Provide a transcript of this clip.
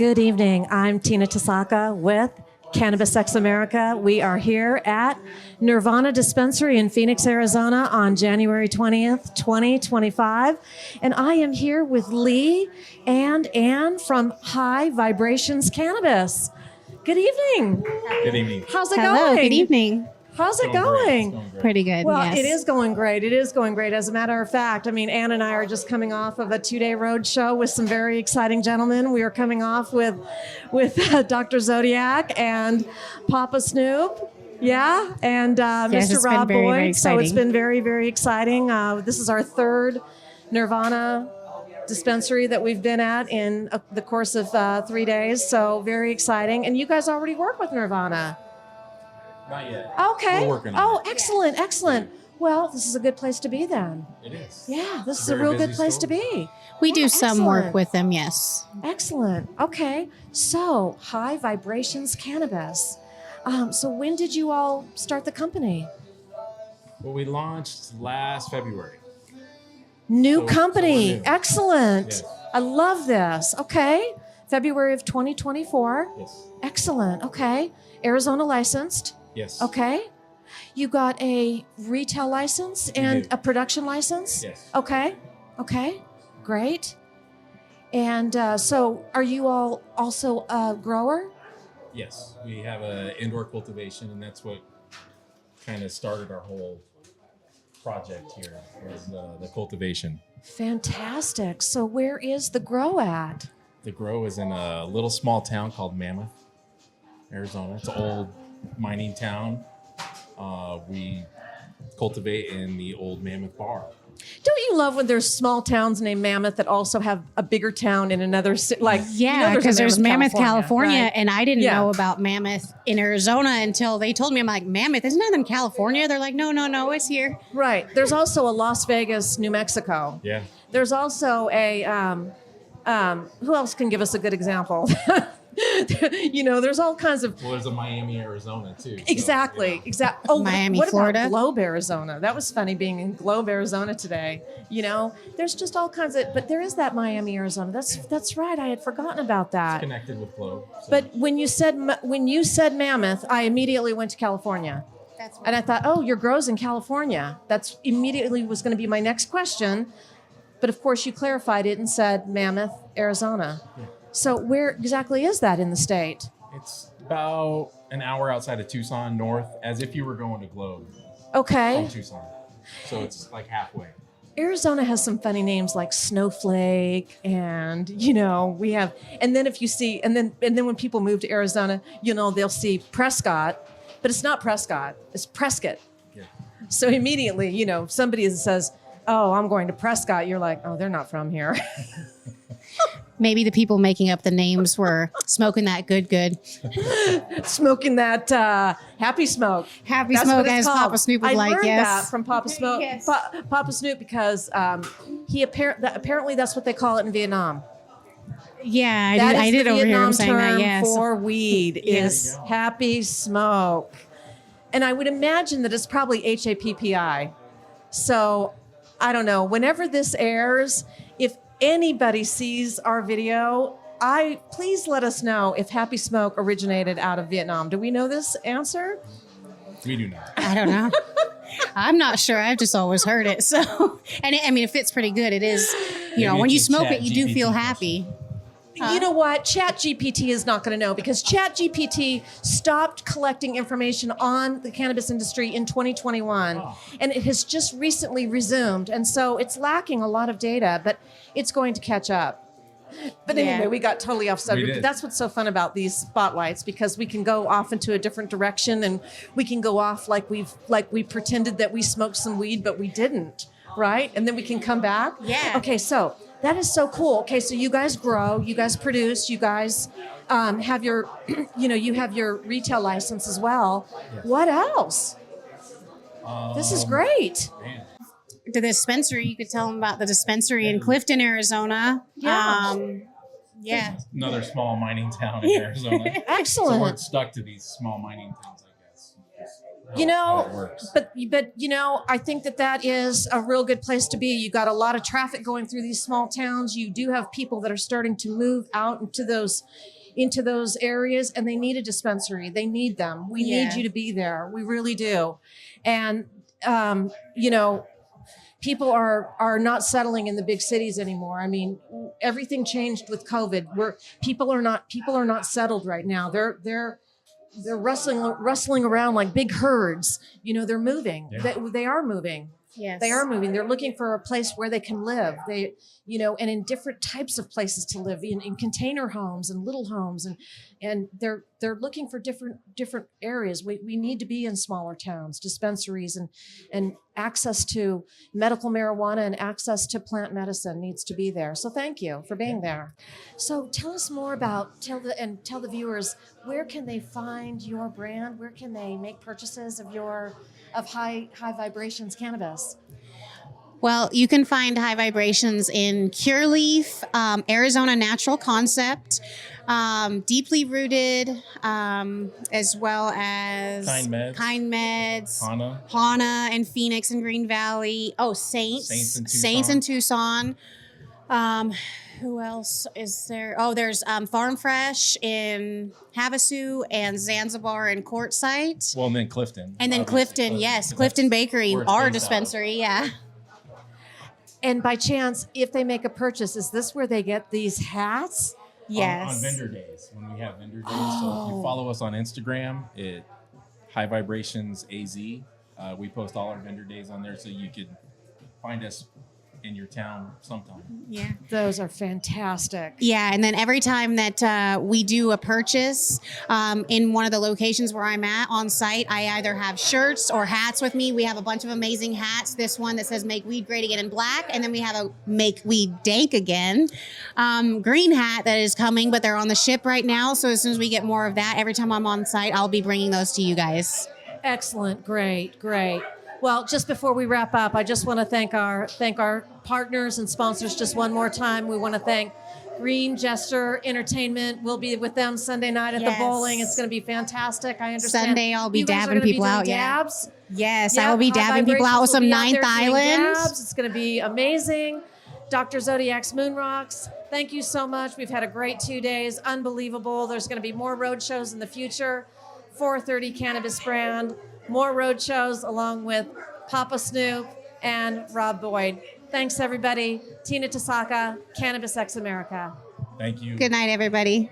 Good evening. I'm Tina Tasaka with Cannabis X America. We are here at Nirvana Dispensary in Phoenix, Arizona on January 20th, 2025. And I am here with Lee and Ann from High Vibrations Cannabis. Good evening. Good evening. How's it Hello, going? good evening. How's it going? Pretty good, Well, yes. it is going great. It is going great. As a matter of fact, I mean, Ann and I are just coming off of a 2-day road show with some very exciting gentlemen. We are coming off with Dr. Zodiac and Papa Snoop. Yeah, and Yes, Mr. it's been Rob very, Boyd. very So it's exciting. been very, very exciting. This is our third Nirvana dispensary that we've been at in the course of 3 days. So very exciting. And you guys already work with Nirvana. Not yet. Okay. We're working on it. Excellent, excellent. Well, this is a good place to be then. It is. Yeah, this It's is a very real good busy place to store. be. We do some work excellent. with them, yes. Excellent. Okay. So, High Vibrations Cannabis. So when did you all start the company? Well, we launched last February. New So company. we're new. Excellent. Yes. I love this. Okay. February of 2024. Yes. Excellent. Okay. Arizona licensed. Yes. Okay. You got a retail license and do. a production license? Yes. Okay. Okay. Great. And so are you all also a grower? Yes. We have an indoor cultivation, and that's what kind of started our whole project here, was the cultivation. Fantastic. So where is the grow at? The grow is in a little small town called Mammoth, Arizona. It's an old mining town. We cultivate in the old Mammoth Bar. Don't you love when there's small towns named Mammoth that also have a bigger town in another city? Like, Yeah, a because there's Mammoth, California, right? and I didn't Yeah. know about Mammoth in Arizona until they told me. I'm like, Mammoth, isn't that in California? They're like, no, it's here. Right. There's also a Las Vegas, New Mexico. Yeah. There's also a, who else can give us a good example? There's all kinds of. Well, there's a Miami, Arizona, too. so, Exactly. yeah. Exactly. Oh, Miami, what Florida? about Globe, Arizona? That was funny being in Globe, Arizona today. There's just all kinds of. But there is that Miami, Arizona. That's right. I had forgotten about that. Connected with Globe. So. But when you said Mammoth, I immediately went to California. That's And I thought, oh, your grow's in California. That's immediately was going to be my next question. But of course, you clarified it and said Mammoth, Arizona. Yeah. So where exactly is that in the state? It's about an hour outside of Tucson, north, as if you were going to Globe Okay. from Tucson. So it's like halfway. Arizona has some funny names like Snowflake, and we have. And then if you see, and then when people move to Arizona, they'll see Prescott, but it's not Prescott, it's Prescott. Yeah. So immediately, somebody says, "Oh, I'm going to Prescott," you're like, "Oh, they're not from here." Maybe the people making up the names were smoking that good. Smoking that happy smoke. Happy That's smoke, what it's as called. Papa Snoop would I like, learned yes. that from Papa Snoop. Yes. Papa Snoop, because he apparently that's what they call it in Vietnam. Yeah, That I is did the overhear Vietnam him saying term that, yes. for weed Yes. is happy smoke, and I would imagine that it's probably HAPPI. So I don't know. Whenever this airs, if anybody sees our video, please let us know if Happy Smoke originated out of Vietnam. Do we know this answer? We do not. I don't know. I'm not sure. I've just always heard it. So, and it fits pretty good. It is, when it's you a smoke it, you do ChatGPT feel question. happy. You know what? ChatGPT is not going to know, because ChatGPT stopped collecting information on the cannabis industry in 2021, and it has just recently resumed. And so it's lacking a lot of data, but it's going to catch up. But Yeah. anyway, we got totally off subject. did. But that's what's so fun about these spotlights, because we can go off into a different direction, and we can go off like we pretended that we smoked some weed, but we didn't, right? And then we can come back. Yeah. Okay, so that is so cool. Okay, so you guys grow, you guys produce, you guys have your, you have your retail license as well. Yes. What else? This is great. Man. The dispensary, you could tell them about the dispensary in Clifton, Arizona. Yeah. Yeah. Another small mining town in Arizona. So Excellent. we're stuck to these small mining towns, I guess. You how it know, works. but you know, I think that is a real good place to be. You got a lot of traffic going through these small towns. You do have people that are starting to move out into those areas, and they need a dispensary. They need them. We need you to be there. We really do. And you know, people are not settling in the big cities anymore. I mean, everything changed with COVID. People are not settled right now. They're rustling around like big herds. You know, they're moving. Yeah. They are moving. Yes. They are moving. They're looking for a place where they can live. They, you know, and in different types of places to live, in container homes and little homes, and they're looking for different areas. We need to be in smaller towns, dispensaries, and access to medical marijuana and access to plant medicine needs to be there. So thank you for being there. So tell us more about tell the viewers, where can they find your brand? Where can they make purchases of high vibrations cannabis? Well, you can find High Vibrations in Cureleaf, Arizona Natural Concept, Deeply Rooted, as well as Kind Meds, Hana. Hana in Phoenix and Green Valley. Oh, Saints in Tucson. Who else is there? Oh, there's Farm Fresh in Havasu and Zanzibar in Quartzsite. Well, and then Clifton. And then Clifton, yes. Clifton Bakery, our dispensary, yeah. And by chance, if they make a purchase, is this where they get these hats? Yes. On vendor days, when we have vendor days. So if you follow us on Instagram, High Vibrations AZ. We post all our vendor days on there, so you can find us in your town sometime. Yeah. Those are fantastic. Yeah, and then every time that we do a purchase in one of the locations where I'm at on site, I either have shirts or hats with me. We have a bunch of amazing hats. This one that says "Make Weed Great Again" in black, and then we have a "Make Weed Dank Again" green hat that is coming, but they're on the ship right now. So as soon as we get more of that, every time I'm on site, I'll be bringing those to you guys. Excellent. Great. Well, just before we wrap up, I just want to thank our partners and sponsors just one more time. We want to thank Green Jester Entertainment. We'll be with them Sunday night at the bowling. It's going to be fantastic. I understand. Sunday, I'll be you guys are dabbing gonna be people doing out. Dabs. Yes, Yep, I will be High dabbing people out with Vibrations some will be out Ninth there doing Island. dabs. It's going to be amazing. Dr. Zodiac's Moon Rocks, thank you so much. We've had a great 2 days. Unbelievable. There's going to be more road shows in the future. 430 Cannabis brand. More road shows along with Papa Snoop and Rob Boyd. Thanks, everybody. Tina Tasaka, Cannabis X America. Thank you. Good night, everybody.